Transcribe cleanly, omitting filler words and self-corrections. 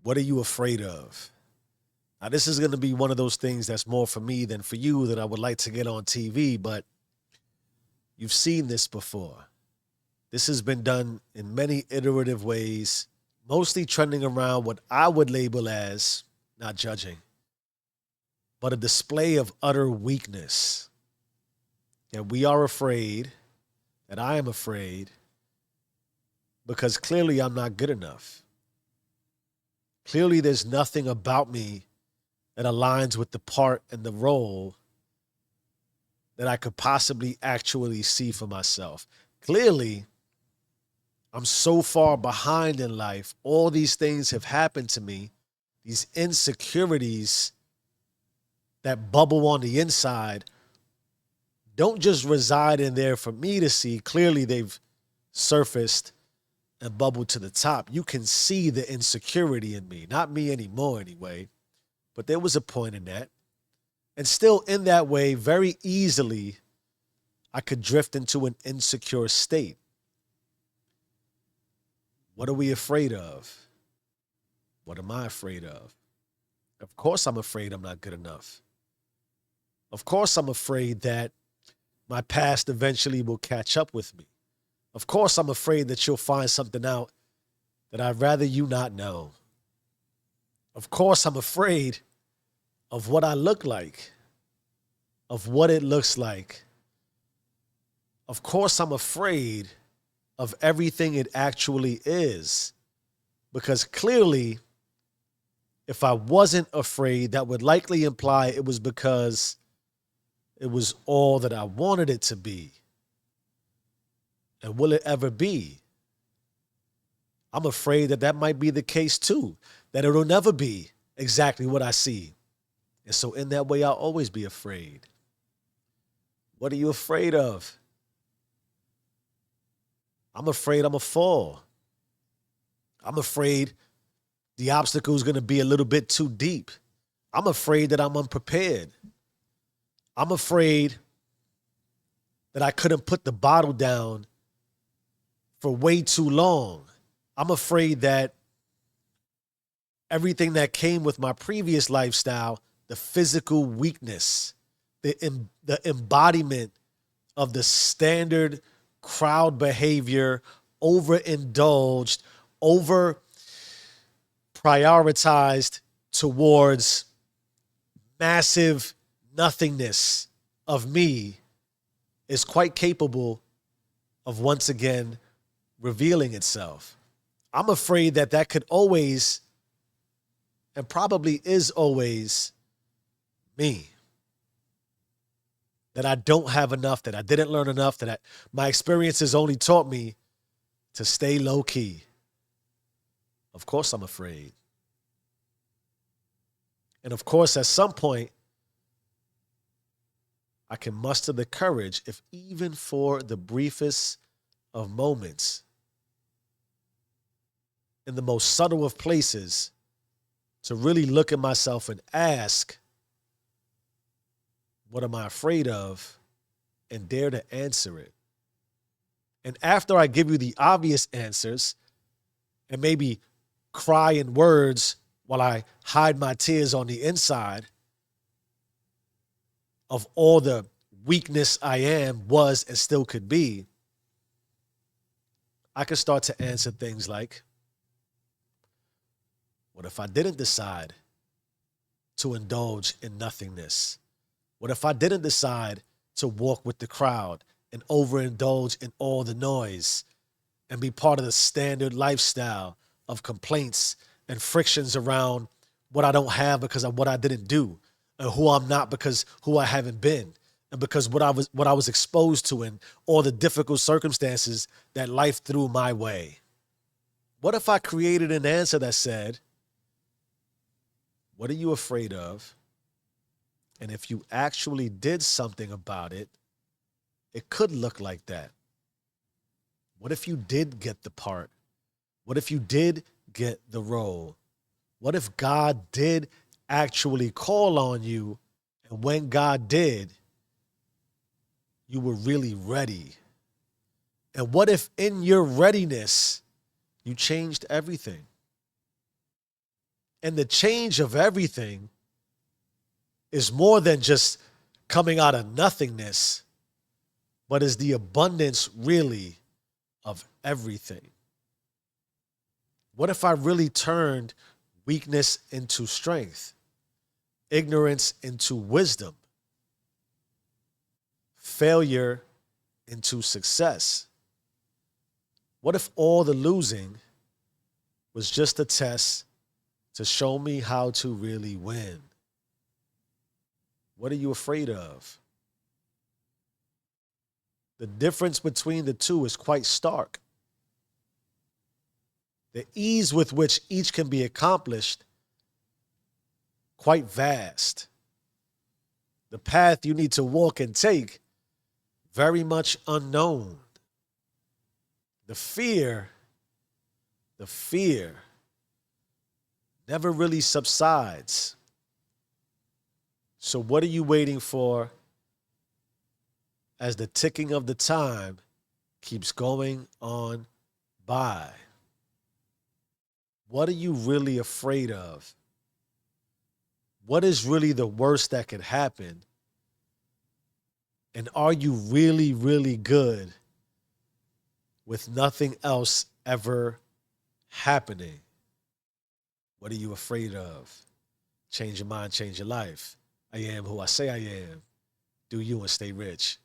What are you afraid of? Now, this is going to be one of those things that's more for me than for you that I would like to get on TV, but you've seen this before. This has been done in many iterative ways, mostly trending around what I would label as, not judging, but a display of utter weakness. And we are afraid, that I am afraid, because clearly I'm not good enough. Clearly, there's nothing about me that aligns with the part and the role that I could possibly actually see for myself. Clearly, I'm so far behind in life. All these things have happened to me, these insecurities that bubble on the inside don't just reside in there for me to see. Clearly, they've surfaced and bubbled to the top. You can see the insecurity in me, not me anymore anyway, but there was a point in that. And still in that way, very easily, I could drift into an insecure state. What are we afraid of? What am I afraid of? Of course, I'm afraid I'm not good enough. Of course, I'm afraid that my past eventually will catch up with me. Of course, I'm afraid that you'll find something out that I'd rather you not know. Of course, I'm afraid of what I look like, of what it looks like. Of course, I'm afraid of everything it actually is. Because clearly, if I wasn't afraid, that would likely imply it was because it was all that I wanted it to be. And will it ever be? I'm afraid that that might be the case too, that it'll never be exactly what I see. And so in that way, I'll always be afraid. What are you afraid of? I'm afraid I'm a fall. I'm afraid the obstacle is going to be a little bit too deep. I'm afraid that I'm unprepared. I'm afraid that I couldn't put the bottle down for way too long. I'm afraid that everything that came with my previous lifestyle, the physical weakness, the embodiment of the standard crowd behavior, overindulged, over prioritized towards massive nothingness of me is quite capable of once again revealing itself. I'm afraid that that could always and probably is always me. That I don't have enough, that I didn't learn enough, my experiences only taught me to stay low key. Of course, I'm afraid. And of course, at some point, I can muster the courage, if even for the briefest of moments, in the most subtle of places, to really look at myself and ask, what am I afraid of? And dare to answer it. And after I give you the obvious answers and maybe cry in words while I hide my tears on the inside of all the weakness I am, was, and still could be, I could start to answer things like, what if I didn't decide to indulge in nothingness? What if I didn't decide to walk with the crowd and overindulge in all the noise and be part of the standard lifestyle of complaints and frictions around what I don't have because of what I didn't do, and who I'm not because who I haven't been, and because what I was exposed to and all the difficult circumstances that life threw my way? What if I created an answer that said, what are you afraid of? And if you actually did something about it, it could look like that. What if you did get the part? What if you did get the role? What if God did actually call on you, and when God did, you were really ready? And what if in your readiness, you changed everything? And the change of everything is more than just coming out of nothingness, but is the abundance really of everything. What if I really turned weakness into strength, ignorance into wisdom, failure into success? What if all the losing was just a test to show me how to really win? What are you afraid of? The difference between the two is quite stark. The ease with which each can be accomplished, quite vast. The path you need to walk and take, very much unknown. The fear never really subsides. So what are you waiting for as the ticking of the time keeps going on by? What are you really afraid of? What is really the worst that could happen? And are you really, really good with nothing else ever happening? What are you afraid of? Change your mind, change your life. I am who I say I am. Do you and stay rich.